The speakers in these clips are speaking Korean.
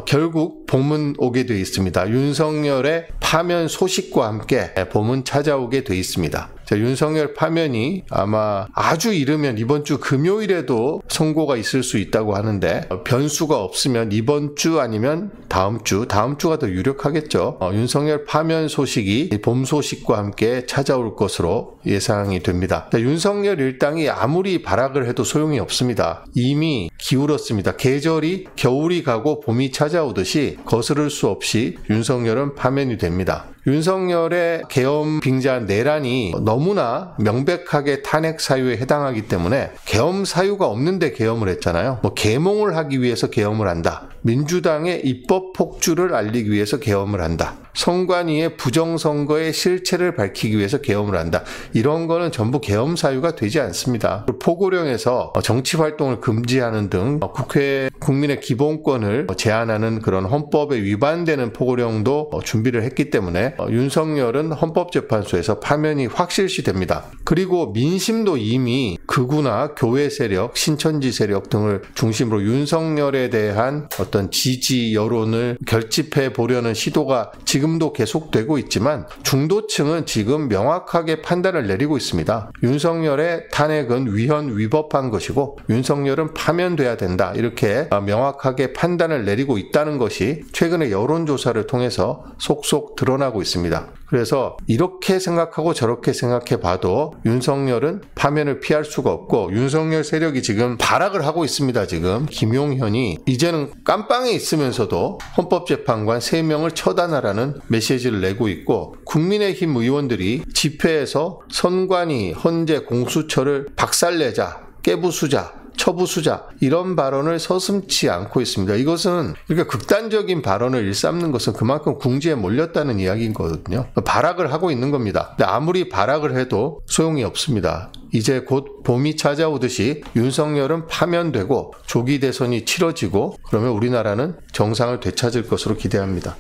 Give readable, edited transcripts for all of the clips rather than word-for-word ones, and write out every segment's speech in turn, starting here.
결국 봄은 오게 돼 있습니다. 윤석열의 파면 소식과 함께 봄은 찾아오게 돼 있습니다. 윤석열 파면이 아마 아주 이르면 이번 주 금요일에도 선고가 있을 수 있다고 하는데, 변수가 없으면 이번 주 아니면 다음 주가 더 유력하겠죠. 윤석열 파면 소식이 봄 소식과 함께 찾아올 것으로 예상이 됩니다. 윤석열 일당이 아무리 발악을 해도 소용이 없습니다. 이미 기울었습니다. 계절이 겨울이 가고 봄이 찾아오듯이 거스를 수 없이 윤석열은 파면이 됩니다. 윤석열의 계엄 빙자한 내란이 너무나 명백하게 탄핵 사유에 해당하기 때문에 계엄 사유가 없는데 계엄을 했잖아요. 계몽을 하기 위해서 계엄을 한다. 민주당의 입법 폭주를 알리기 위해서 계엄을 한다. 선관위의 부정선거의 실체를 밝히기 위해서 계엄을 한다. 이런 거는 전부 계엄 사유가 되지 않습니다. 포고령에서 정치활동을 금지하는 등 국회 국민의 기본권을 제한하는 그런 헌법에 위반되는 포고령도 준비를 했기 때문에 윤석열은 헌법재판소에서 파면이 확실시 됩니다. 그리고 민심도 이미 극우나 교회 세력, 신천지 세력 등을 중심으로 윤석열에 대한 어떤 지지 여론을 결집해 보려는 시도가 지금도 계속되고 있지만, 중도층은 지금 명확하게 판단을 내리고 있습니다. 윤석열의 탄핵은 위헌 위법한 것이고 윤석열은 파면돼야 된다, 이렇게 명확하게 판단을 내리고 있다는 것이 최근의 여론조사를 통해서 속속 드러나고 있습니다. 그래서 이렇게 생각하고 저렇게 생각해 봐도 윤석열은 파면을 피할 수가 없고, 윤석열 세력이 지금 발악을 하고 있습니다. 지금 김용현이 이제는 깜빵에 있으면서도 헌법재판관 3명을 처단하라는 메시지를 내고 있고, 국민의힘 의원들이 집회에서 선관위, 헌재, 공수처를 박살내자, 깨부수자, 처부수자, 이런 발언을 서슴지 않고 있습니다. 이것은 이렇게 극단적인 발언을 일삼는 것은 그만큼 궁지에 몰렸다는 이야기인 거거든요. 발악을 하고 있는 겁니다. 근데 아무리 발악을 해도 소용이 없습니다. 이제 곧 봄이 찾아오듯이 윤석열은 파면되고 조기 대선이 치러지고, 그러면 우리나라는 정상을 되찾을 것으로 기대합니다.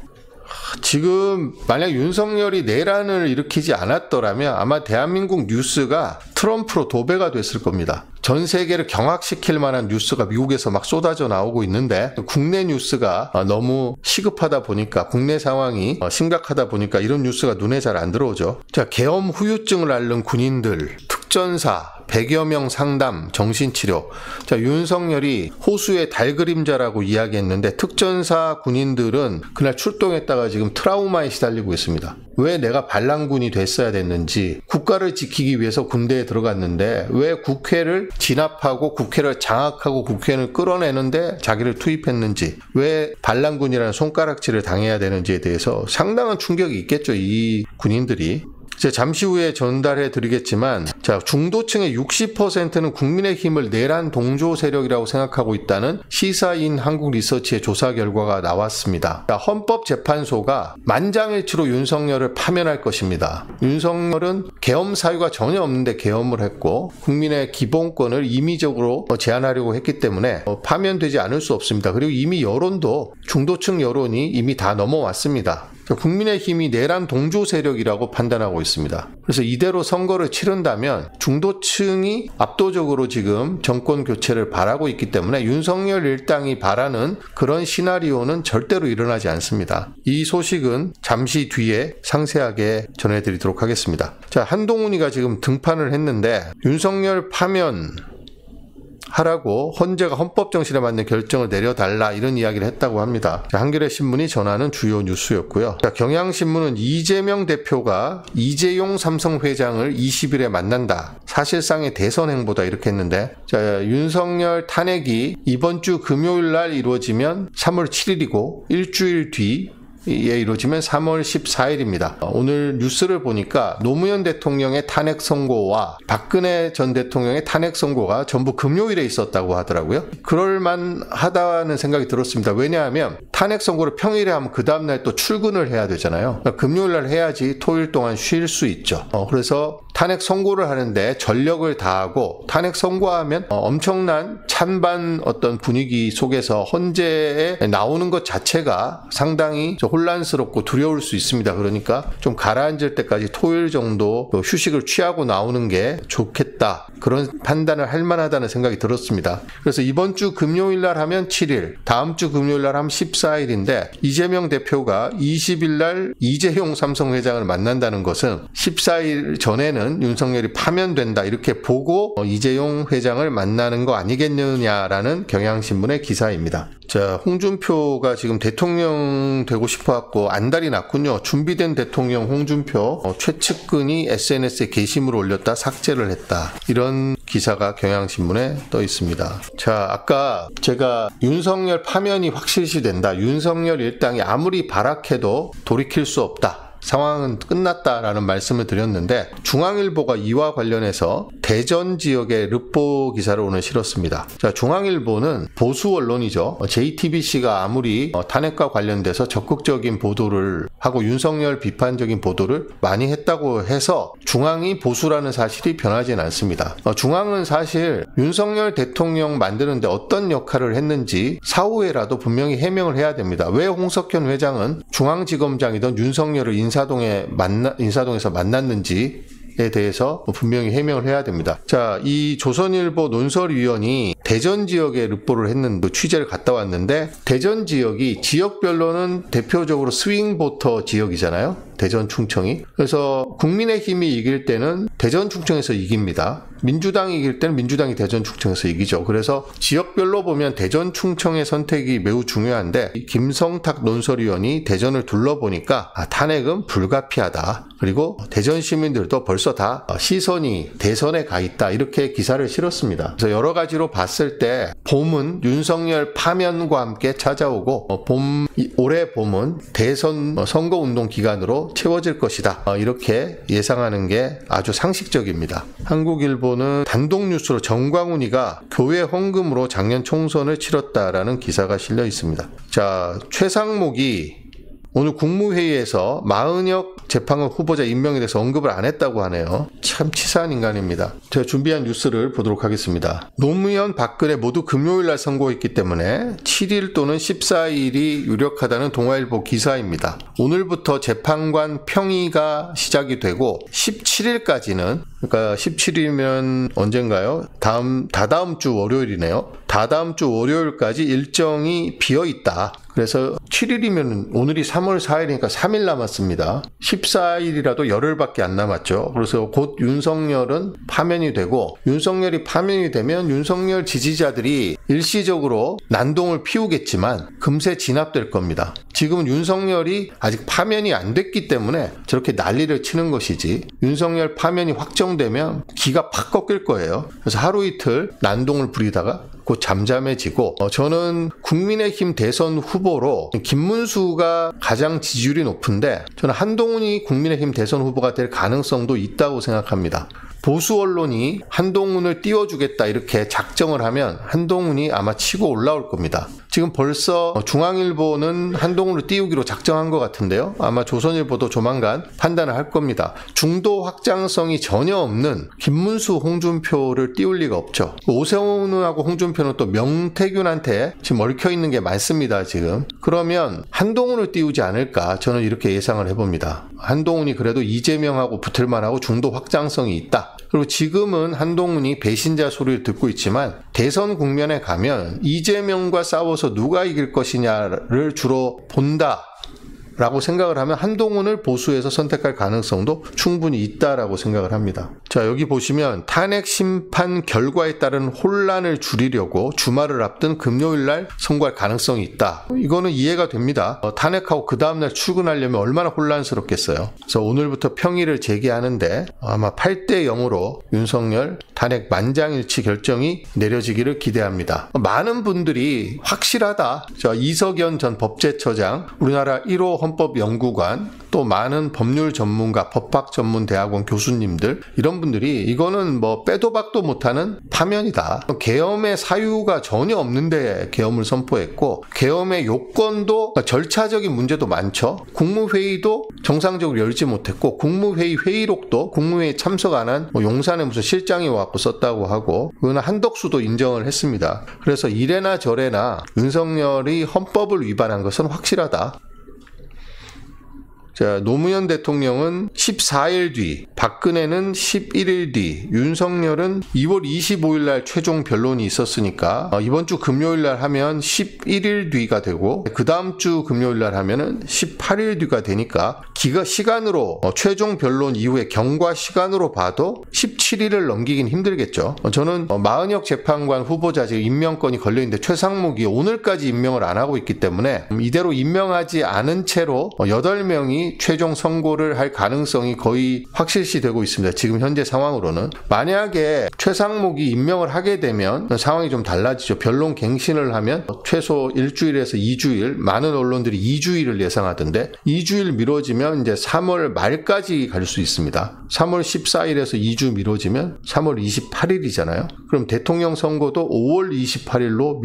지금 만약 윤석열이 내란을 일으키지 않았더라면 아마 대한민국 뉴스가 트럼프로 도배가 됐을 겁니다. 전 세계를 경악시킬 만한 뉴스가 미국에서 막 쏟아져 나오고 있는데, 국내 뉴스가 너무 시급하다 보니까, 국내 상황이 심각하다 보니까 이런 뉴스가 눈에 잘 안 들어오죠. 자, 계엄 후유증을 앓는 군인들, 특전사 100여 명 상담, 정신치료. 자, 윤석열이 호수의 달그림자라고 이야기했는데, 특전사 군인들은 그날 출동했다가 지금 트라우마에 시달리고 있습니다. 왜 내가 반란군이 됐어야 됐는지, 국가를 지키기 위해서 군대에 들어갔는데 왜 국회를 진압하고 국회를 장악하고 국회를 끌어내는데 자기를 투입했는지, 왜 반란군이라는 손가락질을 당해야 되는지에 대해서 상당한 충격이 있겠죠, 이 군인들이. 이제 잠시 후에 전달해 드리겠지만, 자, 중도층의 60%는 국민의힘을 내란 동조 세력이라고 생각하고 있다는 시사인 한국리서치의 조사 결과가 나왔습니다. 자, 헌법재판소가 만장일치로 윤석열을 파면할 것입니다. 윤석열은 계엄 사유가 전혀 없는데 계엄을 했고 국민의 기본권을 임의적으로 제한하려고 했기 때문에 파면되지 않을 수 없습니다. 그리고 이미 여론도, 중도층 여론이 이미 다 넘어왔습니다. 국민의힘이 내란 동조 세력이라고 판단하고 있습니다. 그래서 이대로 선거를 치른다면 중도층이 압도적으로 지금 정권 교체를 바라고 있기 때문에 윤석열 일당이 바라는 그런 시나리오는 절대로 일어나지 않습니다. 이 소식은 잠시 뒤에 상세하게 전해드리도록 하겠습니다. 자, 한동훈이가 지금 등판을 했는데 윤석열 파면 하라고 헌재가 헌법 정신에 맞는 결정을 내려달라, 이런 이야기를 했다고 합니다. 한겨레 신문이 전하는 주요 뉴스였고요. 자, 경향신문은 이재명 대표가 이재용 삼성 회장을 20일에 만난다, 사실상의 대선 행보다, 이렇게 했는데, 자, 윤석열 탄핵이 이번 주 금요일 날 이루어지면 3월 7일이고 일주일 뒤 이루어지면 3월 14일입니다. 오늘 뉴스를 보니까 노무현 대통령의 탄핵 선고와 박근혜 전 대통령의 탄핵 선고가 전부 금요일에 있었다고 하더라고요. 그럴만하다는 생각이 들었습니다. 왜냐하면 탄핵 선고를 평일에 하면 그 다음날 또 출근을 해야 되잖아요. 그러니까 금요일날 해야지 토요일 동안 쉴 수 있죠. 그래서 탄핵 선고를 하는데 전력을 다하고, 탄핵 선고하면 엄청난 찬반 어떤 분위기 속에서 헌재에 나오는 것 자체가 상당히 혼란스럽고 두려울 수 있습니다. 그러니까 좀 가라앉을 때까지 토요일 정도 휴식을 취하고 나오는 게 좋겠다. 그런 판단을 할 만하다는 생각이 들었습니다. 그래서 이번 주 금요일 날 하면 7일, 다음 주 금요일 날 하면 14일인데 이재명 대표가 20일 날 이재용 삼성 회장을 만난다는 것은 14일 전에는 윤석열이 파면된다 이렇게 보고 이재용 회장을 만나는 거 아니겠느냐라는 경향신문의 기사입니다. 자, 홍준표가 지금 대통령 되고 싶어갖고 안달이 났군요. 준비된 대통령 홍준표 최측근이 SNS에 게시물을 올렸다 삭제를 했다. 이런 기사가 경향신문에 떠 있습니다. 자, 아까 제가 윤석열 파면이 확실시된다. 윤석열 일당이 아무리 발악해도 돌이킬 수 없다. 상황은 끝났다라는 말씀을 드렸는데 중앙일보가 이와 관련해서 대전 지역의 르포 기사를 오늘 실었습니다. 자, 중앙일보는 보수 언론이죠. JTBC가 아무리 탄핵과 관련돼서 적극적인 보도를 하고 윤석열 비판적인 보도를 많이 했다고 해서 중앙이 보수라는 사실이 변하지는 않습니다. 중앙은 사실 윤석열 대통령 만드는데 어떤 역할을 했는지 사후에라도 분명히 해명을 해야 됩니다. 왜 홍석현 회장은 중앙지검장이던 윤석열을 인사동에서 만났는지에 대해서 분명히 해명을 해야 됩니다. 자, 이 조선일보 논설위원이 대전 지역에 르포를 했는 취재를 갔다 왔는데 대전 지역이 지역별로는 대표적으로 스윙보터 지역이잖아요. 대전 충청이. 그래서 국민의힘이 이길 때는 대전 충청에서 이깁니다. 민주당이 이길 때는 민주당이 대전 충청에서 이기죠. 그래서 지역별로 보면 대전 충청의 선택이 매우 중요한데 김성탁 논설위원이 대전을 둘러보니까 탄핵은 불가피하다. 그리고 대전 시민들도 벌써 다 시선이 대선에 가 있다. 이렇게 기사를 실었습니다. 그래서 여러 가지로 봤을 때 봄은 윤석열 파면과 함께 찾아오고 올해 봄은 대선 선거운동 기간으로 채워질 것이다. 이렇게 예상하는 게 아주 상식적입니다. 한국일보는 단독 뉴스로 정광훈이가 교회 헌금으로 작년 총선을 치렀다라는 기사가 실려 있습니다. 자, 최상목이 오늘 국무회의에서 마은혁 재판관 후보자 임명에 대해서 언급을 안 했다고 하네요. 참 치사한 인간입니다. 제가 준비한 뉴스를 보도록 하겠습니다. 노무현, 박근혜 모두 금요일 날 선고했기 때문에 7일 또는 14일이 유력하다는 동아일보 기사입니다. 오늘부터 재판관 평의가 시작이 되고 17일까지는, 그러니까 17일이면 언젠가요? 다다음 주 월요일이네요. 다다음 주 월요일까지 일정이 비어있다. 그래서 7일이면 오늘이 3월 4일이니까 3일 남았습니다. 14일이라도 열흘밖에 안 남았죠. 그래서 곧 윤석열은 파면이 되고 윤석열이 파면이 되면 윤석열 지지자들이 일시적으로 난동을 피우겠지만 금세 진압될 겁니다. 지금은 윤석열이 아직 파면이 안 됐기 때문에 저렇게 난리를 치는 것이지 윤석열 파면이 확정되면 기가 팍 꺾일 거예요. 그래서 하루 이틀 난동을 부리다가 곧 잠잠해지고 저는 국민의힘 대선 후보로 김문수가 가장 지지율이 높은데 저는 한동훈이 국민의힘 대선 후보가 될 가능성도 있다고 생각합니다. 보수 언론이 한동훈을 띄워주겠다 이렇게 작정을 하면 한동훈이 아마 치고 올라올 겁니다. 지금 벌써 중앙일보는 한동훈을 띄우기로 작정한 것 같은데요. 아마 조선일보도 조만간 판단을 할 겁니다. 중도 확장성이 전혀 없는 김문수, 홍준표를 띄울 리가 없죠. 오세훈하고 홍준표는 또 명태균한테 지금 얽혀있는 게 많습니다. 지금. 그러면 한동훈을 띄우지 않을까 저는 이렇게 예상을 해봅니다. 한동훈이 그래도 이재명하고 붙을만하고 중도 확장성이 있다. 그리고 지금은 한동훈이 배신자 소리를 듣고 있지만 대선 국면에 가면 이재명과 싸워서 누가 이길 것이냐를 주로 본다 라고 생각을 하면 한동훈을 보수에서 선택할 가능성도 충분히 있다라고 생각을 합니다. 자, 여기 보시면 탄핵 심판 결과에 따른 혼란을 줄이려고 주말을 앞둔 금요일 날 선고할 가능성이 있다. 이거는 이해가 됩니다. 탄핵하고 그 다음날 출근하려면 얼마나 혼란스럽겠어요. 그래서 오늘부터 평의를 제기하는데 아마 8대 0으로 윤석열 탄핵 만장일치 결정이 내려지기를 기대합니다. 많은 분들이 확실하다. 자, 이석연 전 법제처장, 우리나라 1호 헌법연구관, 또 많은 법률 전문가, 법학전문대학원 교수님들, 이런 분들이 이거는 뭐 빼도 박도 못하는 파면이다. 계엄의 사유가 전혀 없는데 계엄을 선포했고 계엄의 요건도 절차적인 문제도 많죠. 국무회의도 정상적으로 열지 못했고 국무회의 회의록도 국무회의에 참석 안 한 용산에 무슨 실장이 와갖고 썼다고 하고 그거는 한덕수도 인정을 했습니다. 그래서 이래나 저래나 윤석열이 헌법을 위반한 것은 확실하다. 자, 노무현 대통령은 14일 뒤, 박근혜는 11일 뒤, 윤석열은 2월 25일 날 최종 변론이 있었으니까 이번 주 금요일 날 하면 11일 뒤가 되고 그 다음 주 금요일 날 하면은 18일 뒤가 되니까 시간으로 최종 변론 이후에 경과 시간으로 봐도 17일을 넘기긴 힘들겠죠. 저는 마은혁 재판관 후보자 지금 임명권이 걸려있는데 최상목이 오늘까지 임명을 안 하고 있기 때문에 이대로 임명하지 않은 채로 8명이 최종 선고를 할 가능성이 거의 확실시되고 있습니다. 지금 현재 상황으로는. 만약에 최상목이 임명을 하게 되면 상황이 좀 달라지죠. 변론 갱신을 하면 최소 일주일에서 2주일, 많은 언론들이 2주일을 예상하던데 2주일 미뤄지면 이제 3월 말까지 갈 수 있습니다. 3월 14일에서 2주 미뤄지면 3월 28일이잖아요. 그럼 대통령 선거도 5월 28일로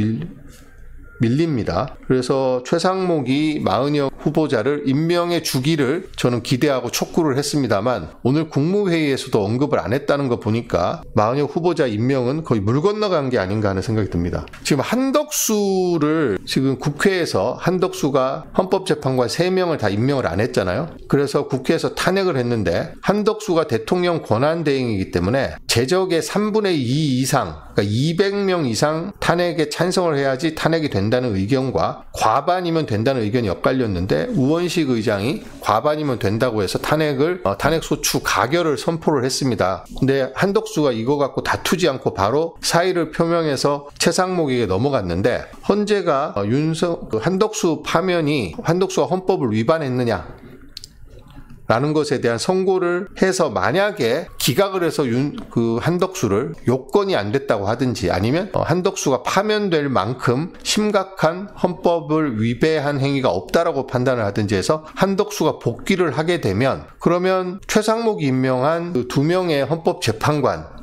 밀립니다. 그래서 최상목이 마은혁 후보자를 임명해 주기를 저는 기대하고 촉구를 했습니다만 오늘 국무회의에서도 언급을 안 했다는 거 보니까 마은혁 후보자 임명은 거의 물 건너간 게 아닌가 하는 생각이 듭니다. 지금 한덕수를 지금 국회에서 한덕수가 헌법재판관 3명을 다 임명을 안 했잖아요. 그래서 국회에서 탄핵을 했는데 한덕수가 대통령 권한대행이기 때문에 제적의 3분의 2 이상, 그러니까 200명 이상 탄핵에 찬성을 해야지 탄핵이 된다는 의견과 과반이면 된다는 의견이 엇갈렸는데 우원식 의장이 과반이면 된다고 해서 탄핵소추 가결을 선포를 했습니다. 근데 한덕수가 이거 갖고 다투지 않고 바로 사의를 표명해서 최상목에게 넘어갔는데 헌재가 한덕수 파면이 한덕수가 헌법을 위반했느냐 라는 것에 대한 선고를 해서 만약에 기각을 해서 한덕수를 요건이 안 됐다고 하든지 아니면 한덕수가 파면될 만큼 심각한 헌법을 위배한 행위가 없다라고 판단을 하든지 해서 한덕수가 복귀를 하게 되면 그러면 최상목이 임명한 2명의 헌법재판관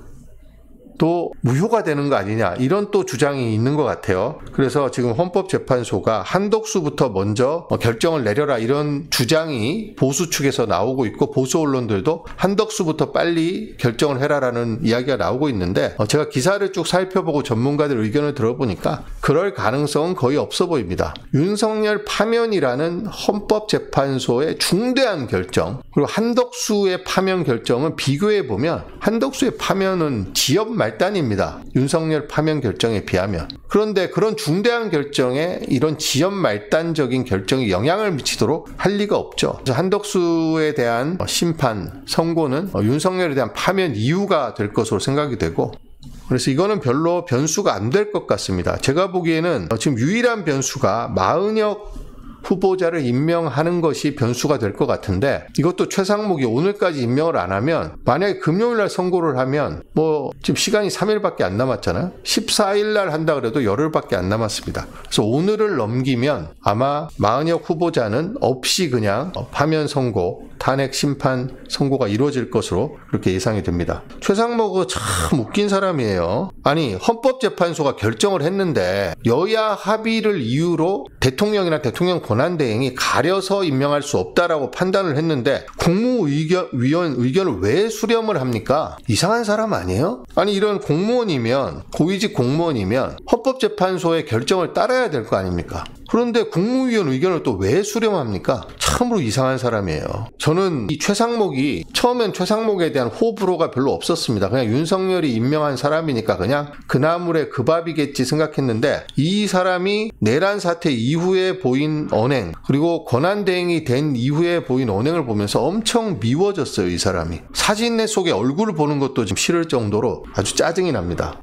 또 무효가 되는 거 아니냐 이런 또 주장이 있는 것 같아요. 그래서 지금 헌법재판소가 한덕수부터 먼저 결정을 내려라 이런 주장이 보수 측에서 나오고 있고 보수 언론들도 한덕수부터 빨리 결정을 해라라는 이야기가 나오고 있는데 제가 기사를 쭉 살펴보고 전문가들 의견을 들어보니까 그럴 가능성은 거의 없어 보입니다. 윤석열 파면이라는 헌법재판소의 중대한 결정 그리고 한덕수의 파면 결정은 비교해보면 한덕수의 파면은 지역 말단입니다. 윤석열 파면 결정에 비하면. 그런데 그런 중대한 결정에 이런 지연 말단적인 결정이 영향을 미치도록 할 리가 없죠. 그래서 한덕수에 대한 심판, 선고는 윤석열에 대한 파면 이유가 될 것으로 생각이 되고 그래서 이거는 별로 변수가 안 될 것 같습니다. 제가 보기에는 지금 유일한 변수가 마은혁 후보자를 임명하는 것이 변수가 될 것 같은데 이것도 최상목이 오늘까지 임명을 안 하면 만약에 금요일날 선고를 하면 지금 시간이 3일밖에 안 남았잖아요. 14일날 한다 그래도 열흘밖에 안 남았습니다. 그래서 오늘을 넘기면 아마 마은혁 후보자는 없이 그냥 파면 선고, 탄핵 심판 선고가 이루어질 것으로 그렇게 예상이 됩니다. 최상목은 참 웃긴 사람이에요. 아니 헌법재판소가 결정을 했는데 여야 합의를 이유로 대통령이나 대통령 권한대행이 가려서 임명할 수 없다라고 판단을 했는데 국무위원 의견을 왜 수렴을 합니까? 이상한 사람 아니에요? 아니 이런 공무원이면 고위직 공무원이면 헌법재판소의 결정을 따라야 될 거 아닙니까? 그런데 국무위원 의견을 또 왜 수렴합니까? 참으로 이상한 사람이에요. 저는 이 최상목이 처음엔 최상목에 대한 호불호가 별로 없었습니다. 그냥 윤석열이 임명한 사람이니까 그냥 그 나물에 그 밥이겠지 생각했는데 이 사람이 내란 사태 이후에 보인 언행 그리고 권한대행이 된 이후에 보인 언행을 보면서 엄청 미워졌어요. 이 사람이. 사진 속에 얼굴을 보는 것도 좀 싫을 정도로 아주 짜증이 납니다.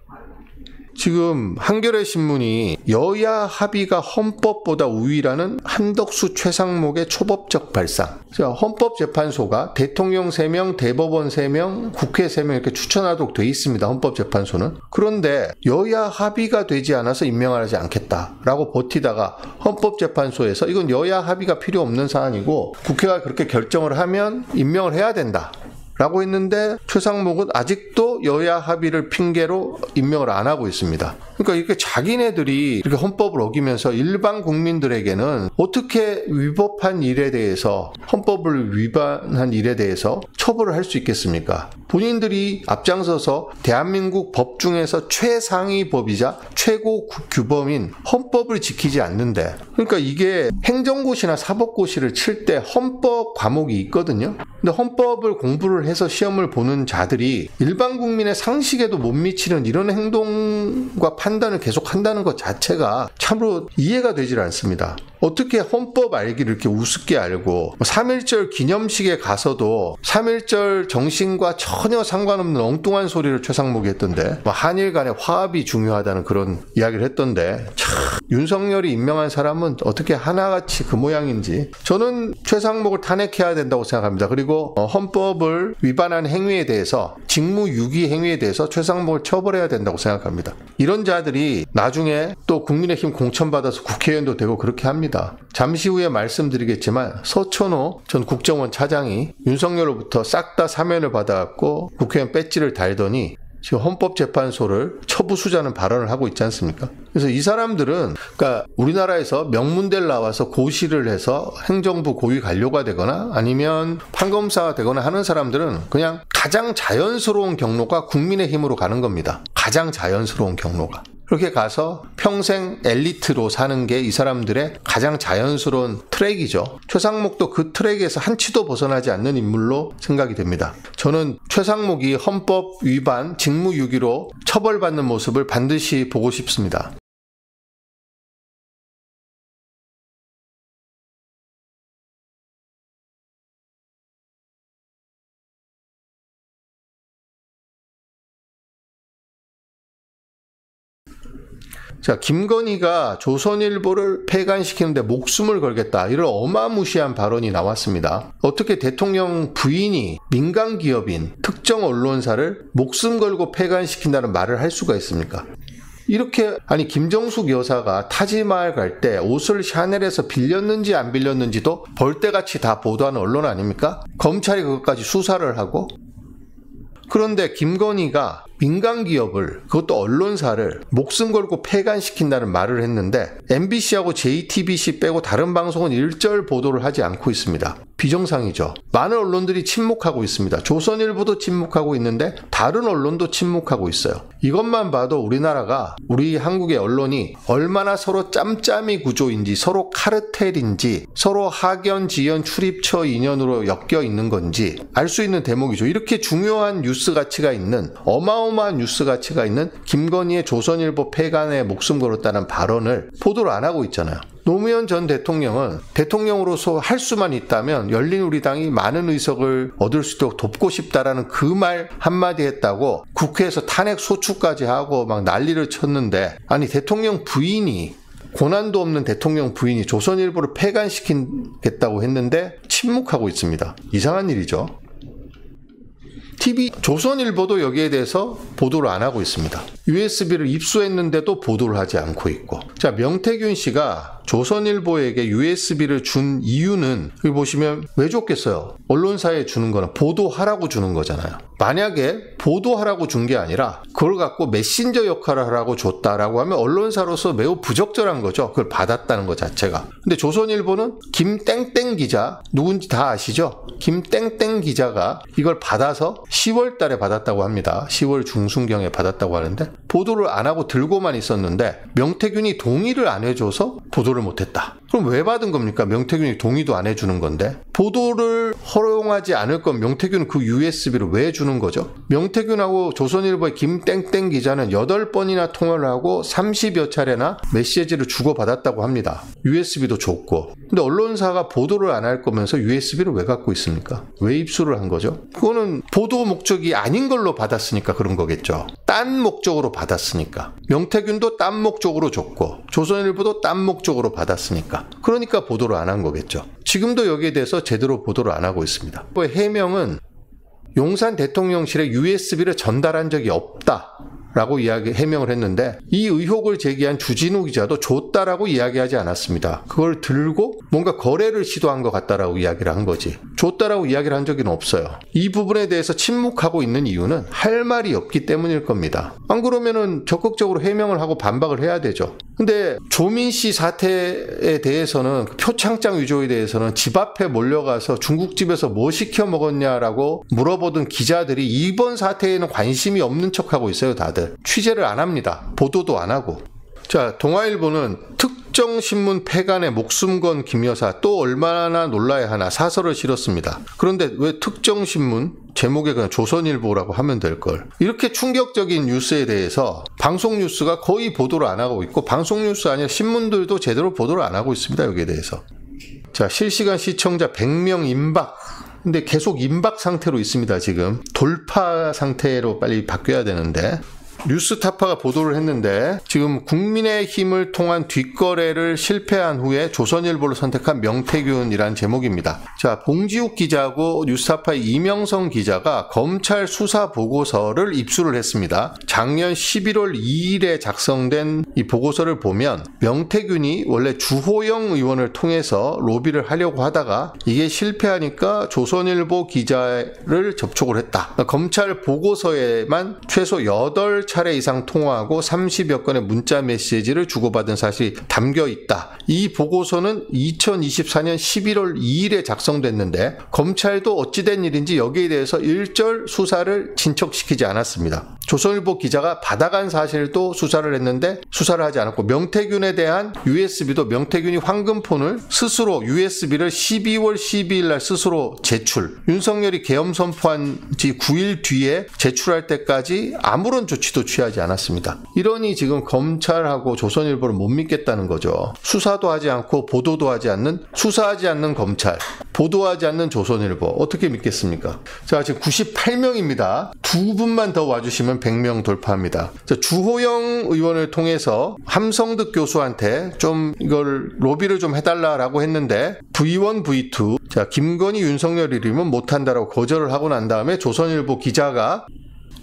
지금 한겨레 신문이 여야 합의가 헌법보다 우위라는 한덕수 최상목의 초법적 발상. 헌법재판소가 대통령 3명, 대법원 3명, 국회 3명 이렇게 추천하도록 돼 있습니다. 헌법재판소는. 그런데 여야 합의가 되지 않아서 임명하지 않겠다라고 버티다가 헌법재판소에서 이건 여야 합의가 필요 없는 사안이고 국회가 그렇게 결정을 하면 임명을 해야 된다. 라고 했는데 최상목은 아직도 그래도 여야 합의를 핑계로 임명을 안 하고 있습니다. 그러니까 이렇게 자기네들이 이렇게 헌법을 어기면서 일반 국민들에게는 어떻게 위법한 일에 대해서, 헌법을 위반한 일에 대해서 처벌을 할 수 있겠습니까? 본인들이 앞장서서 대한민국 법 중에서 최상위 법이자 최고 규범인 헌법을 지키지 않는데, 그러니까 이게 행정고시나 사법고시를 칠 때 헌법 과목이 있거든요. 근데 헌법을 공부를 해서 시험을 보는 자들이 일반 국민의 상식에도 못 미치는 이런 행동과 판단을 계속 한다는 것 자체가 참으로 이해가 되질 않습니다. 어떻게 헌법 알기를 이렇게 우습게 알고 3.1절 기념식에 가서도 3.1절 정신과 전혀 상관없는 엉뚱한 소리를 최상목이 했던데, 한일 간의 화합이 중요하다는 그런 이야기를 했던데, 참 윤석열이 임명한 사람은 어떻게 하나같이 그 모양인지. 저는 최상목을 탄핵해야 된다고 생각합니다. 그리고 헌법을 위반한 행위에 대해서, 직무유기 행위에 대해서 최상목을 처벌해야 된다고 생각합니다. 이런 자들이 나중에 또 국민의힘 공천받아서 국회의원도 되고 그렇게 합니다. 잠시 후에 말씀드리겠지만 서천호 전 국정원 차장이 윤석열로부터 싹 다 사면을 받아갖고 국회의원 배지를 달더니 지금 헌법재판소를 처부수자는 발언을 하고 있지 않습니까? 그래서 이 사람들은, 그러니까 우리나라에서 명문대를 나와서 고시를 해서 행정부 고위 관료가 되거나 아니면 판검사가 되거나 하는 사람들은 그냥 가장 자연스러운 경로가 국민의힘으로 가는 겁니다. 가장 자연스러운 경로가. 그렇게 가서 평생 엘리트로 사는 게 이 사람들의 가장 자연스러운 트랙이죠. 최상목도 그 트랙에서 한치도 벗어나지 않는 인물로 생각이 됩니다. 저는 최상목이 헌법 위반, 직무유기로 처벌받는 모습을 반드시 보고 싶습니다. 자, 김건희가 조선일보를 폐간시키는데 목숨을 걸겠다, 이런 어마무시한 발언이 나왔습니다. 어떻게 대통령 부인이 민간 기업인 특정 언론사를 목숨 걸고 폐간시킨다는 말을 할 수가 있습니까? 이렇게, 아니 김정숙 여사가 타지마을 갈 때 옷을 샤넬에서 빌렸는지 안 빌렸는지도 벌떼같이 다 보도하는 언론 아닙니까? 검찰이 그것까지 수사를 하고. 그런데 김건희가 민간 기업을, 그것도 언론사를 목숨 걸고 폐간시킨다는 말을 했는데 MBC하고 JTBC 빼고 다른 방송은 일절 보도를 하지 않고 있습니다. 비정상이죠. 많은 언론들이 침묵하고 있습니다. 조선일보도 침묵하고 있는데 다른 언론도 침묵하고 있어요. 이것만 봐도 우리나라가, 우리 한국의 언론이 얼마나 서로 짬짬이 구조인지, 서로 카르텔인지, 서로 학연, 지연, 출입처 인연으로 엮여 있는 건지 알 수 있는 대목이죠. 이렇게 중요한 뉴스 가치가 있는, 어마어마한 뉴스 가치가 있는 김건희의 조선일보 폐간에 목숨 걸었다는 발언을 보도를 안 하고 있잖아요. 노무현 전 대통령은 대통령으로서 할 수만 있다면 열린우리당이 많은 의석을 얻을 수 있도록 돕고 싶다라는 그 말 한마디 했다고 국회에서 탄핵 소추까지 하고 막 난리를 쳤는데, 아니 대통령 부인이, 고난도 없는 대통령 부인이 조선일보를 폐간시키겠다고 했는데 침묵하고 있습니다. 이상한 일이죠. TV 조선일보도 여기에 대해서 보도를 안 하고 있습니다. USB를 입수했는데도 보도를 하지 않고 있고. 자, 명태균 씨가 조선일보에게 USB를 준 이유는, 여기 보시면 왜 줬겠어요? 언론사에 주는 거는 보도하라고 주는 거잖아요. 만약에 보도하라고 준 게 아니라 그걸 갖고 메신저 역할을 하라고 줬다라고 하면 언론사로서 매우 부적절한 거죠. 그걸 받았다는 것 자체가. 근데 조선일보는 김땡땡 기자, 누군지 다 아시죠? 김땡땡 기자가 이걸 받아서 10월 달에 받았다고 합니다. 10월 중순경에 받았다고 하는데 보도를 안 하고 들고만 있었는데 명태균이 동의를 안 해줘서 보도를 못했다. 그럼 왜 받은 겁니까? 명태균이 동의도 안 해주는 건데. 보도를 허용하지 않을 건 명태균은 그 USB를 왜 주는 거죠? 명태균하고 조선일보의 김땡땡 기자는 8번이나 통화를 하고 30여 차례나 메시지를 주고받았다고 합니다. USB도 줬고. 근데 언론사가 보도를 안 할 거면서 USB를 왜 갖고 있습니까? 왜 입수를 한 거죠? 그거는 보도 목적이 아닌 걸로 받았으니까 그런 거겠죠. 딴 목적으로 받았으니까. 명태균도 딴 목적으로 줬고 조선일보도 딴 목적으로 받았으니까. 그러니까 보도를 안 한 거겠죠. 지금도 여기에 대해서 제대로 보도를 안 하고 있습니다. 해명은 용산 대통령실에 USB를 전달한 적이 없다 라고 해명을 했는데 이 의혹을 제기한 주진우 기자도 줬다라고 이야기하지 않았습니다. 그걸 들고 뭔가 거래를 시도한 것 같다라고 이야기를 한 거지. 줬다라고 이야기를 한 적은 없어요. 이 부분에 대해서 침묵하고 있는 이유는 할 말이 없기 때문일 겁니다. 안 그러면은 적극적으로 해명을 하고 반박을 해야 되죠. 근데 조민 씨 사태에 대해서는 표창장 위조에 대해서는 집 앞에 몰려가서 중국집에서 뭐 시켜 먹었냐라고 물어보던 기자들이 이번 사태에는 관심이 없는 척하고 있어요. 다들 취재를 안 합니다. 보도도 안 하고. 자, 동아일보는 특정 신문 폐간에 목숨 건 김 여사 또 얼마나 놀라야 하나 사설을 실었습니다. 그런데 왜 특정 신문? 제목에 그냥 조선일보라고 하면 될걸. 이렇게 충격적인 뉴스에 대해서 방송 뉴스가 거의 보도를 안 하고 있고 방송 뉴스 아니라 신문들도 제대로 보도를 안 하고 있습니다. 여기에 대해서. 자, 실시간 시청자 100명 임박. 근데 계속 임박 상태로 있습니다. 지금 돌파 상태로 빨리 바뀌어야 되는데 뉴스타파가 보도를 했는데 지금 국민의힘을 통한 뒷거래를 실패한 후에 조선일보를 선택한 명태균이라는 제목입니다. 자, 봉지욱 기자하고 뉴스타파의 이명성 기자가 검찰 수사 보고서를 입수를 했습니다. 작년 11월 2일에 작성된 이 보고서를 보면 명태균이 원래 주호영 의원을 통해서 로비를 하려고 하다가 이게 실패하니까 조선일보 기자를 접촉을 했다. 검찰 보고서에만 최소 8차례 이상 통화하고 30여 건의 문자 메시지를 주고받은 사실이 담겨 있다. 이 보고서는 2024년 11월 2일에 작성됐는데 검찰도 어찌된 일인지 여기에 대해서 일절 수사를 진척시키지 않았습니다. 조선일보 기자가 받아간 사실도 수사를 했는데 수사를 하지 않았고 명태균에 대한 USB도 명태균이 황금폰을 스스로 USB를 12월 12일 날 스스로 제출. 윤석열이 계엄 선포한 지 9일 뒤에 제출할 때까지 아무런 조치도 취하지 않았습니다. 이러니 지금 검찰하고 조선일보를 못 믿겠다는 거죠. 수사도 하지 않고 보도도 하지 않는, 수사하지 않는 검찰, 보도하지 않는 조선일보 어떻게 믿겠습니까? 자, 지금 98명입니다. 두 분만 더 와주시면 100명 돌파합니다. 자, 주호영 의원을 통해서 함성득 교수한테 좀 이걸 로비를 좀 해달라라고 했는데 V1, V2 자, 김건희 윤석열 이름은 못한다라고 거절을 하고 난 다음에 조선일보 기자가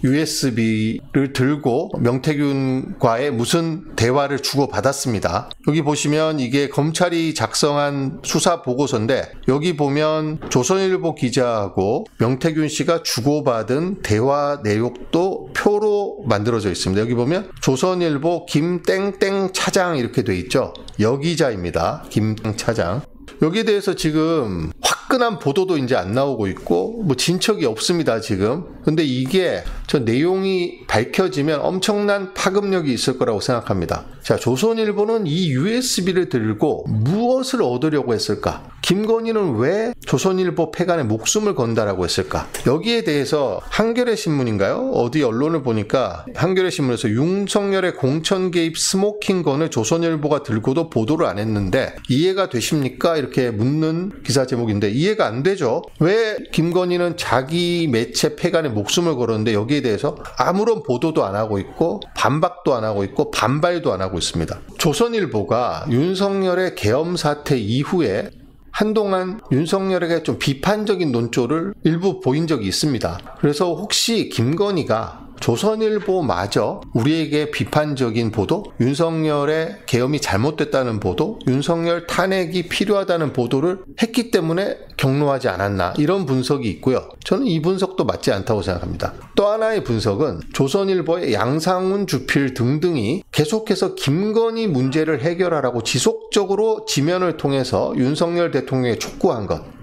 USB를 들고 명태균과의 무슨 대화를 주고받았습니다. 여기 보시면 이게 검찰이 작성한 수사 보고서인데 여기 보면 조선일보 기자하고 명태균 씨가 주고받은 대화 내용도 표로 만들어져 있습니다. 여기 보면 조선일보 김땡땡 차장 이렇게 돼 있죠. 여기자입니다. 김땡 차장. 여기에 대해서 지금 화끈한 보도도 이제 안 나오고 있고 뭐 진척이 없습니다 지금. 근데 이게 저 내용이 밝혀지면 엄청난 파급력이 있을 거라고 생각합니다. 자, 조선일보는 이 USB를 들고 무엇을 얻으려고 했을까? 김건희는 왜 조선일보 폐간에 목숨을 건다라고 했을까? 여기에 대해서 한겨레 신문인가요? 어디 언론을 보니까 한겨레 신문에서 윤석열의 공천 개입 스모킹건을 조선일보가 들고도 보도를 안 했는데 이해가 되십니까? 이렇게 묻는 기사 제목인데 이해가 안 되죠. 왜 김건희는 자기 매체 폐간에 목숨을 걸었는데 여기에 대해서 아무런 보도도 안 하고 있고 반박도 안 하고 있고 반발도 안 하고 있습니다. 조선일보가 윤석열의 계엄 사태 이후에 한동안 윤석열에게 좀 비판적인 논조를 일부 보인 적이 있습니다. 그래서 혹시 김건희가 조선일보마저 우리에게 비판적인 보도, 윤석열의 계엄이 잘못됐다는 보도, 윤석열 탄핵이 필요하다는 보도를 했기 때문에 경로하지 않았나 이런 분석이 있고요. 저는 이 분석도 맞지 않다고 생각합니다. 또 하나의 분석은 조선일보의 양상훈, 주필 등등이 계속해서 김건희 문제를 해결하라고 지속적으로 지면을 통해서 윤석열 대통령에 촉구한 것.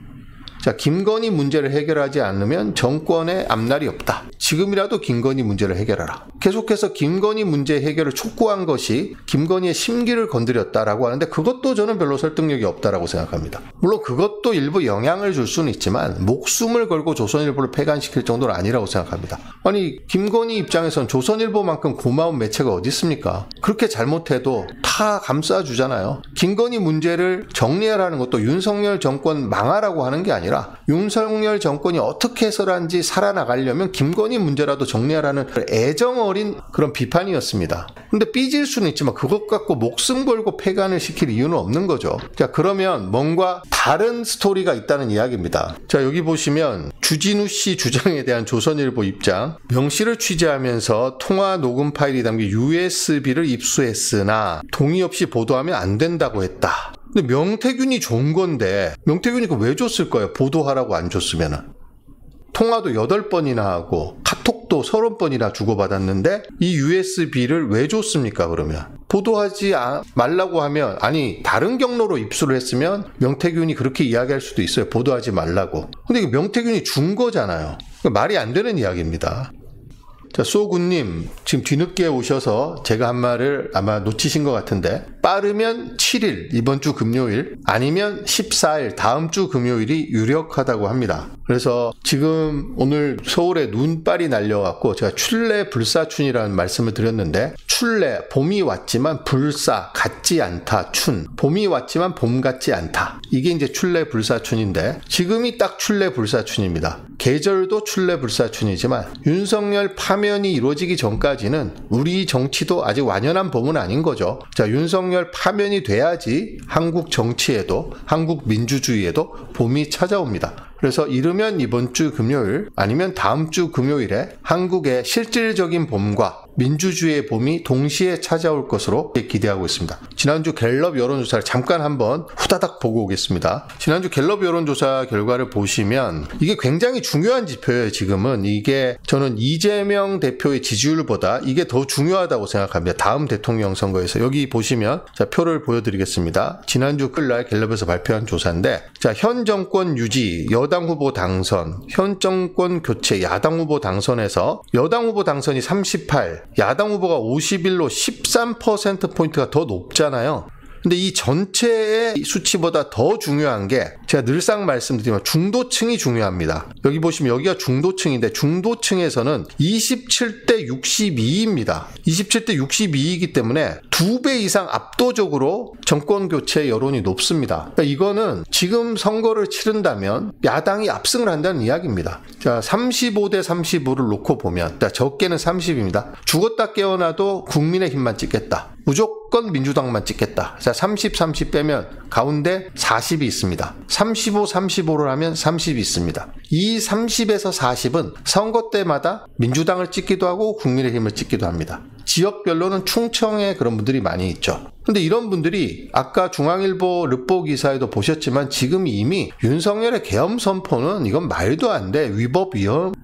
자, 김건희 문제를 해결하지 않으면 정권의 앞날이 없다. 지금이라도 김건희 문제를 해결하라. 계속해서 김건희 문제 해결을 촉구한 것이 김건희의 심기를 건드렸다라고 하는데 그것도 저는 별로 설득력이 없다라고 생각합니다. 물론 그것도 일부 영향을 줄 수는 있지만 목숨을 걸고 조선일보를 폐간시킬 정도는 아니라고 생각합니다. 아니, 김건희 입장에선 조선일보만큼 고마운 매체가 어디 있습니까? 그렇게 잘못해도 다 감싸주잖아요. 김건희 문제를 정리하라는 것도 윤석열 정권 망하라고 하는 게 아니라 윤석열 정권이 어떻게 해서든지 살아나가려면 김건희 문제라도 정리하라는 애정 어린 그런 비판이었습니다. 근데 삐질 수는 있지만 그것 갖고 목숨 걸고 폐간을 시킬 이유는 없는 거죠. 자, 그러면 뭔가 다른 스토리가 있다는 이야기입니다. 자, 여기 보시면 주진우 씨 주장에 대한 조선일보 입장. 명 씨를 취재하면서 통화 녹음 파일이 담긴 USB를 입수했으나 동의 없이 보도하면 안 된다고 했다. 근데 명태균이 준 건데 명태균이 그거 왜 줬을 거예요? 보도하라고 안 줬으면은. 통화도 8번이나 하고 카톡도 30번이나 주고받았는데 이 USB를 왜 줬습니까? 그러면 보도하지 말라고 하면, 아니 다른 경로로 입수를 했으면 명태균이 그렇게 이야기할 수도 있어요. 보도하지 말라고. 근데 이거 명태균이 준 거잖아요. 말이 안 되는 이야기입니다. 자, 소구님 지금 뒤늦게 오셔서 제가 한 말을 아마 놓치신 것 같은데, 빠르면 7일 이번 주 금요일, 아니면 14일 다음 주 금요일이 유력하다고 합니다. 그래서 지금 오늘 서울에 눈발이 날려갖고 제가 출래 불사춘이라는 말씀을 드렸는데, 출래 봄이 왔지만 불사 같지 않다 춘, 봄이 왔지만 봄 같지 않다, 이게 이제 출래 불사춘인데 지금이 딱 출래 불사춘입니다. 계절도 출래 불사춘이지만 윤석열 파면이 이루어지기 전까지는 우리 정치도 아직 완연한 봄은 아닌 거죠. 자, 윤석열 파면이 돼야지 한국 정치에도 한국 민주주의에도 봄이 찾아옵니다. 그래서 이르면 이번 주 금요일 아니면 다음 주 금요일에 한국의 실질적인 봄과 민주주의의 봄이 동시에 찾아올 것으로 기대하고 있습니다. 지난주 갤럽 여론조사를 잠깐 한번 후다닥 보고 오겠습니다. 지난주 갤럽 여론조사 결과를 보시면 이게 굉장히 중요한 지표예요. 지금은 이게 저는 이재명 대표의 지지율보다 이게 더 중요하다고 생각합니다. 다음 대통령 선거에서. 여기 보시면 자, 표를 보여드리겠습니다. 지난주 끝날 갤럽에서 발표한 조사인데, 자, 현 정권 유지, 여당 후보 당선, 현 정권 교체, 야당 후보 당선에서 여당 후보 당선이 38, 야당 후보가 51로 13%포인트가 더 높잖아요. 근데 이 전체의 수치보다 더 중요한 게, 제가 늘상 말씀드리지만 중도층이 중요합니다. 여기 보시면 여기가 중도층인데 중도층에서는 27대 62입니다. 27대 62이기 때문에 2배 이상 압도적으로 정권 교체 여론이 높습니다. 그러니까 이거는 지금 선거를 치른다면 야당이 압승을 한다는 이야기입니다. 자, 35대 35를 놓고 보면, 적게는 30입니다. 죽었다 깨어나도 국민의힘만 찍겠다. 무조건 민주당만 찍겠다. 자, 30, 30 빼면 가운데 40이 있습니다. 35, 35를 하면 30이 있습니다. 이 30에서 40은 선거 때마다 민주당을 찍기도 하고 국민의힘을 찍기도 합니다. 지역별로는 충청에 그런 분들이 많이 있죠. 근데 이런 분들이 아까 중앙일보 르포 기사에도 보셨지만 지금 이미 윤석열의 계엄 선포는 이건 말도 안 돼, 위법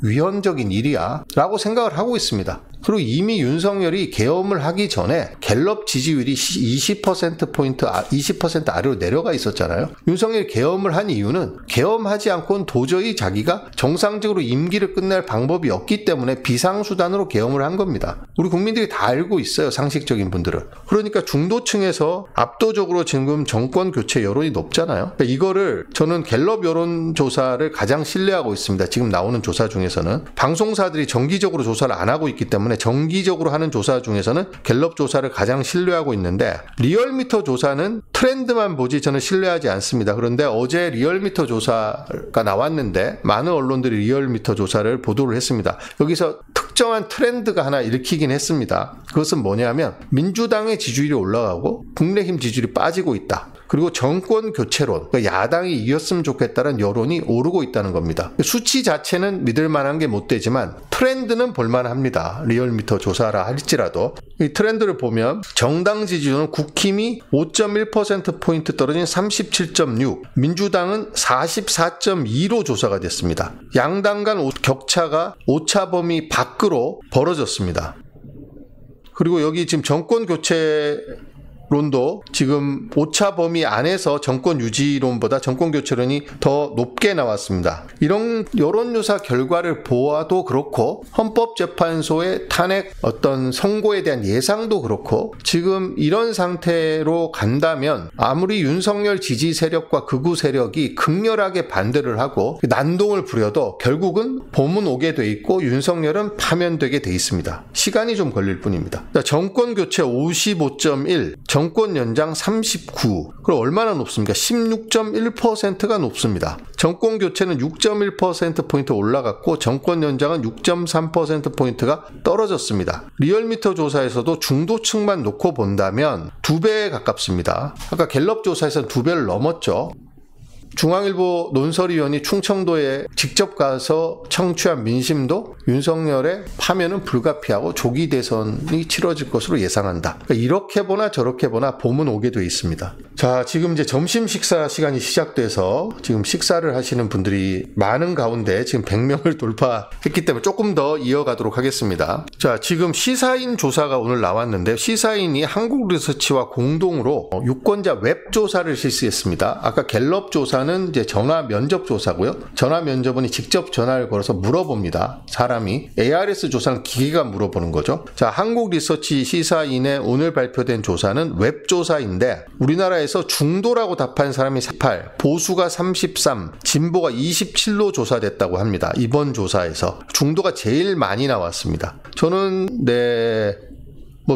위헌적인 일이야 라고 생각을 하고 있습니다. 그리고 이미 윤석열이 계엄을 하기 전에 갤럽 지지율이 20%포인트, 20% 아래로 내려가 있었잖아요. 윤석열이 계엄을 한 이유는 계엄하지 않고는 도저히 자기가 정상적으로 임기를 끝낼 방법이 없기 때문에 비상수단으로 계엄을 한 겁니다. 우리 국민들이 다 알고 있어요, 상식적인 분들은. 그러니까 중도층에서 압도적으로 지금 정권 교체 여론이 높잖아요. 그러니까 이거를 저는 갤럽 여론조사를 가장 신뢰하고 있습니다. 지금 나오는 조사 중에서는. 방송사들이 정기적으로 조사를 안 하고 있기 때문에 정기적으로 하는 조사 중에서는 갤럽 조사를 가장 신뢰하고 있는데, 리얼미터 조사는 트렌드만 보지 저는 신뢰하지 않습니다. 그런데 어제 리얼미터 조사가 나왔는데 많은 언론들이 리얼미터 조사를 보도를 했습니다. 여기서 특정한 트렌드가 하나 일으키긴 했습니다. 그것은 뭐냐면 민주당의 지지율이 올라가고 국민의힘 지지율이 빠지고 있다. 그리고 정권 교체론, 그러니까 야당이 이겼으면 좋겠다는 여론이 오르고 있다는 겁니다. 수치 자체는 믿을 만한 게 못 되지만 트렌드는 볼만합니다. 리얼미터 조사라 할지라도. 이 트렌드를 보면 정당 지지율은 국힘이 5.1%포인트 떨어진 37.6, 민주당은 44.2로 조사가 됐습니다. 양당 간 격차가 오차 범위 밖으로 벌어졌습니다. 그리고 여기 지금 정권 교체론도 지금 오차 범위 안에서 정권 유지론보다 정권 교체론이 더 높게 나왔습니다. 이런 여론조사 결과를 보아도 그렇고, 헌법재판소의 탄핵 어떤 선고에 대한 예상도 그렇고, 지금 이런 상태로 간다면 아무리 윤석열 지지 세력과 극우 세력이 극렬하게 반대를 하고 난동을 부려도 결국은 봄은 오게 돼 있고 윤석열은 파면되게 돼 있습니다. 시간이 좀 걸릴 뿐입니다. 정권 교체 55.1, 정권 연장 39. 그럼 얼마나 높습니까? 16.1%가 높습니다. 정권 교체는 6.1%포인트 올라갔고 정권 연장은 6.3%포인트가 떨어졌습니다. 리얼미터 조사에서도 중도층만 놓고 본다면 2배에 가깝습니다. 아까 갤럽 조사에서는 2배를 넘었죠. 중앙일보 논설위원이 충청도에 직접 가서 청취한 민심도 윤석열의 파면은 불가피하고 조기 대선이 치러질 것으로 예상한다. 그러니까 이렇게 보나 저렇게 보나 봄은 오게 돼 있습니다. 자, 지금 이제 점심 식사 시간이 시작돼서 지금 식사를 하시는 분들이 많은 가운데 지금 100명을 돌파했기 때문에 조금 더 이어가도록 하겠습니다. 자, 지금 시사인 조사가 오늘 나왔는데 시사인이 한국리서치와 공동으로 유권자 웹 조사를 실시했습니다. 아까 갤럽 조사는 이제 전화 면접 조사고요. 전화 면접은 직접 전화를 걸어서 물어봅니다. 사람이. ARS 조사는 기계가 물어보는 거죠. 자, 한국리서치 시사인의 오늘 발표된 조사는 웹 조사인데 우리나라에서 중도라고 답한 사람이 18, 보수가 33, 진보가 27로 조사됐다고 합니다. 이번 조사에서 중도가 제일 많이 나왔습니다. 저는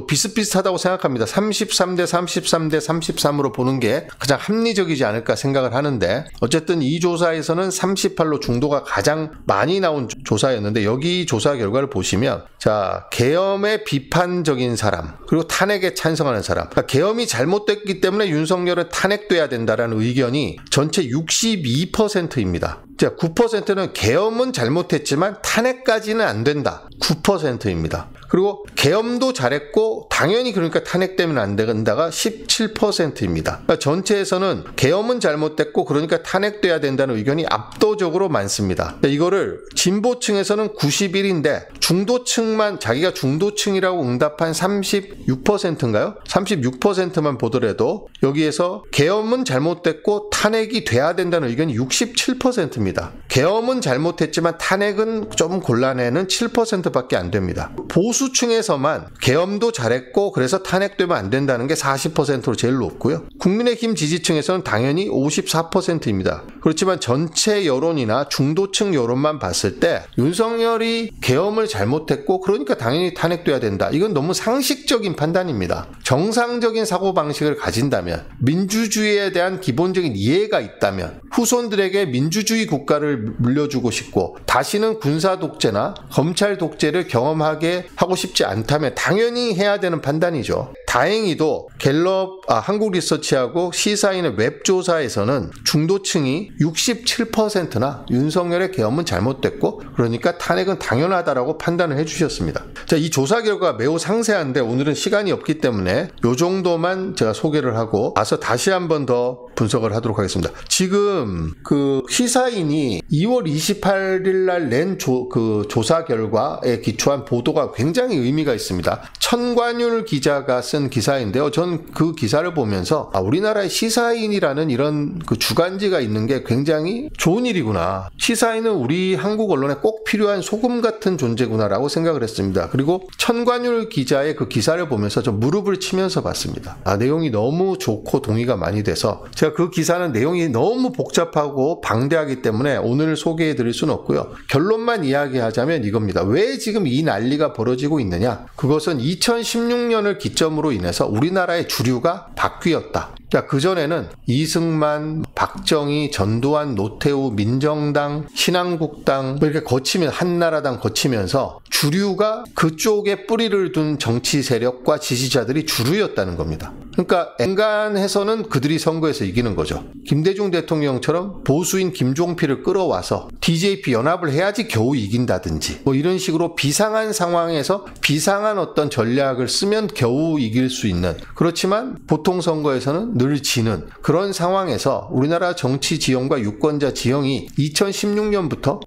비슷비슷하다고 생각합니다. 33대 33대 33으로 보는 게 가장 합리적이지 않을까 생각을 하는데 어쨌든 이 조사에서는 38로 중도가 가장 많이 나온 조사였는데 여기 조사 결과를 보시면 자, 계엄에 비판적인 사람 그리고 탄핵에 찬성하는 사람 그러니까 계엄이 잘못됐기 때문에 윤석열은 탄핵돼야 된다라는 의견이 전체 62%입니다. 자, 9%는 계엄은 잘못했지만 탄핵까지는 안 된다. 9%입니다. 그리고 계엄도 잘했고 당연히 그러니까 탄핵되면 안 된다가 17%입니다. 그러니까 전체에서는 계엄은 잘못됐고 그러니까 탄핵돼야 된다는 의견이 압도적으로 많습니다. 이거를 진보층에서는 91인데 중도층만 자기가 중도층이라고 응답한 36%인가요? 36%만 보더라도 여기에서 계엄은 잘못됐고 탄핵이 돼야 된다는 의견이 67%입니다. 계엄은 잘못했지만 탄핵은 좀 곤란해는 7%밖에 안 됩니다. 보수층에서만 계엄도 잘했고 그래서 탄핵되면 안 된다는 게 40%로 제일 높고요. 국민의힘 지지층에서는 당연히 54%입니다. 그렇지만 전체 여론이나 중도층 여론만 봤을 때 윤석열이 계엄을 잘못했고 그러니까 당연히 탄핵돼야 된다. 이건 너무 상식적인 판단입니다. 정상적인 사고방식을 가진다면 민주주의에 대한 기본적인 이해가 있다면 후손들에게 민주주의 국가를 물려주고 싶고 다시는 군사 독재나 검찰 독재를 경험하게 하고 싶지 않다면 당연히 해야 되는 판단이죠. 다행히도 갤럽, 한국리서치하고 시사인의 웹조사에서는 중도층이 67%나 윤석열의 계엄은 잘못됐고 그러니까 탄핵은 당연하다라고 판단을 해주셨습니다. 자, 이 조사 결과가 매우 상세한데 오늘은 시간이 없기 때문에 이 정도만 제가 소개를 하고 와서 다시 한번 더 분석을 하도록 하겠습니다. 지금 그 시사인이 2월 28일 날 낸 조사 결과에 기초한 보도가 굉장히 의미가 있습니다. 천관율 기자가 쓴 기사인데요. 전 그 기사를 보면서 우리나라에 시사인이라는 이런 그 주간지가 있는 게 굉장히 좋은 일이구나. 시사인은 우리 한국 언론에 꼭 필요한 소금 같은 존재구나라고 생각을 했습니다. 그리고 천관율 기자의 그 기사를 보면서 저 무릎을 치면서 봤습니다. 내용이 너무 좋고 동의가 많이 돼서 제가 그 기사는 내용이 너무 복잡하고 방대하기 때문에 오늘 소개해 드릴 수는 없고요. 결론만 이야기하자면 이겁니다. 왜 지금 이 난리가 벌어지고 있느냐? 그것은 2016년을 기점으로 인해서 우리나라의 주류가 바뀌었다. 자, 그전에는 이승만, 박정희, 전두환, 노태우, 민정당, 신한국당 이렇게 거치면 한나라당 거치면서 주류가 그쪽에 뿌리를 둔 정치 세력과 지지자들이 주류였다는 겁니다. 그러니까 엔간해서는 그들이 선거에서 이기는 거죠. 김대중 대통령처럼 보수인 김종필을 끌어와서 DJP 연합을 해야지 겨우 이긴다든지 이런 식으로 비상한 상황에서 비상한 어떤 전략을 쓰면 겨우 이길 수 있는 그렇지만 보통 선거에서는 늘 지는 그런 상황에서 우리나라 정치 지형과 유권자 지형이 2016년부터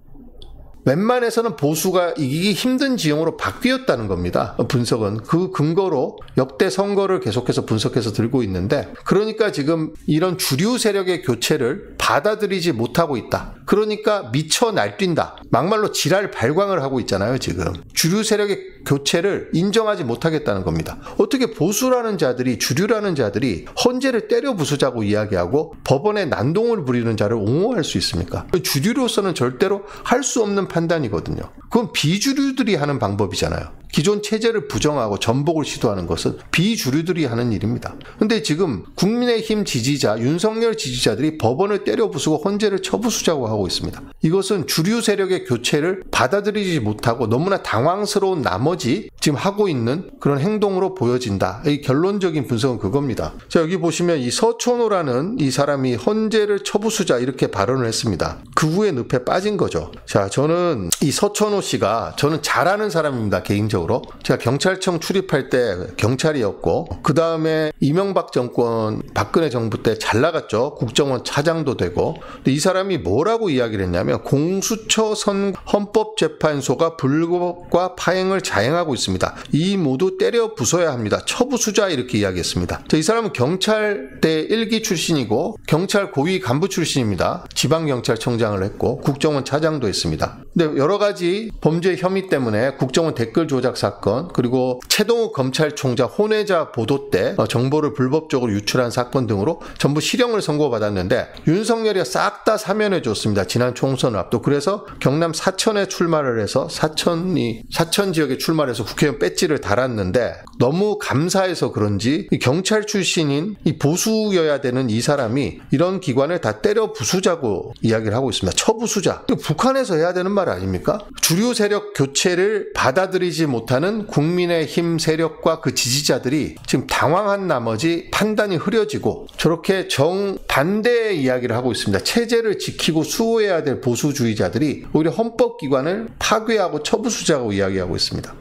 웬만해서는 보수가 이기기 힘든 지형으로 바뀌었다는 겁니다. 분석은 그 근거로 역대 선거를 계속해서 분석해서 들고 있는데 그러니까 지금 이런 주류 세력의 교체를 받아들이지 못하고 있다. 그러니까 미쳐 날뛴다. 막말로 지랄 발광을 하고 있잖아요. 지금 주류 세력의 교체를 인정하지 못하겠다는 겁니다. 어떻게 보수라는 자들이 주류라는 자들이 헌재를 때려 부수자고 이야기하고 법원에 난동을 부리는 자를 옹호할 수 있습니까? 주류로서는 절대로 할 수 없는 판단이거든요. 그건 비주류들이 하는 방법이잖아요. 기존 체제를 부정하고 전복을 시도하는 것은 비주류들이 하는 일입니다. 근데 지금 국민의힘 지지자, 윤석열 지지자들이 법원을 때려 부수고 헌재를 쳐부수자고 하고 있습니다. 이것은 주류 세력의 교체를 받아들이지 못하고 너무나 당황스러운 나머지 지금 하고 있는 그런 행동으로 보여진다. 이 결론적인 분석은 그겁니다. 자, 여기 보시면 이 서천호라는 이 사람이 헌재를 쳐부수자 이렇게 발언을 했습니다. 그 후에 늪에 빠진 거죠. 자, 저는 이 서천호 씨가 저는 잘 아는 사람입니다. 개인적으로. 제가 경찰청 출입할 때 경찰이었고 그 다음에 이명박 정권 박근혜 정부 때 잘 나갔죠. 국정원 차장도 되고. 근데 이 사람이 뭐라고 이야기를 했냐면 공수처 헌법재판소가 불법과 파행을 자행하고 있습니다. 이 모두 때려 부숴야 합니다. 쳐부수자 이렇게 이야기했습니다. 자, 이 사람은 경찰대 1기 출신이고 경찰 고위 간부 출신입니다. 지방경찰청장을 했고 국정원 차장도 했습니다. 근데 여러 가지 범죄 혐의 때문에 국정원 댓글 조작 사건 그리고 최동욱 검찰총장 혼외자 보도 때 정보를 불법적으로 유출한 사건 등으로 전부 실형을 선고받았는데 윤석열이 싹 다 사면해 줬습니다. 지난 총선을 앞두고. 그래서 경남 사천에 출마를 해서 사천 지역에 출마해서 국회의원 배지를 달았는데 너무 감사해서 그런지 이 경찰 출신인 이 보수여야 되는 이 사람이 이런 기관을 다 때려 부수자고 이야기를 하고 있습니다. 쳐부수자. 북한에서 해야 되는 말 아닙니까? 주류 세력 교체를 받아들이지 못하는 국민의힘 세력과 그 지지자들이 지금 당황한 나머지 판단이 흐려지고 저렇게 정반대의 이야기를 하고 있습니다. 체제를 지키고 수호해야 될 보수주의자들이 오히려 헌법기관을 파괴하고 쳐부수자고 이야기하고 있습니다.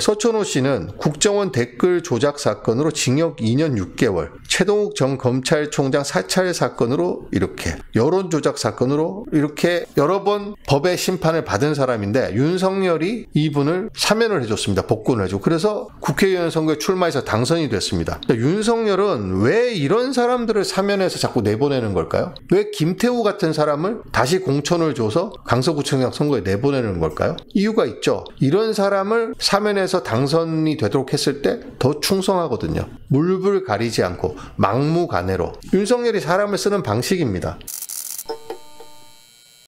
서천호 씨는 국정원 댓글 조작 사건으로 징역 2년 6개월, 최동욱 전 검찰총장 사찰 사건으로 이렇게, 여론 조작 사건으로 이렇게 여러 번 법의 심판을 받은 사람인데 윤석열이 이분을 사면을 해줬습니다. 복권을 해주고. 그래서 국회의원 선거에 출마해서 당선이 됐습니다. 윤석열은 왜 이런 사람들을 사면해서 자꾸 내보내는 걸까요? 왜 김태우 같은 사람을 다시 공천을 줘서 강서구청장 선거에 내보내는 걸까요? 이유가 있죠. 이런 사람을 사면해 서 당선이 되도록 했을 때 더 충성하거든요. 물불 가리지 않고 막무가내로. 윤석열이 사람을 쓰는 방식입니다.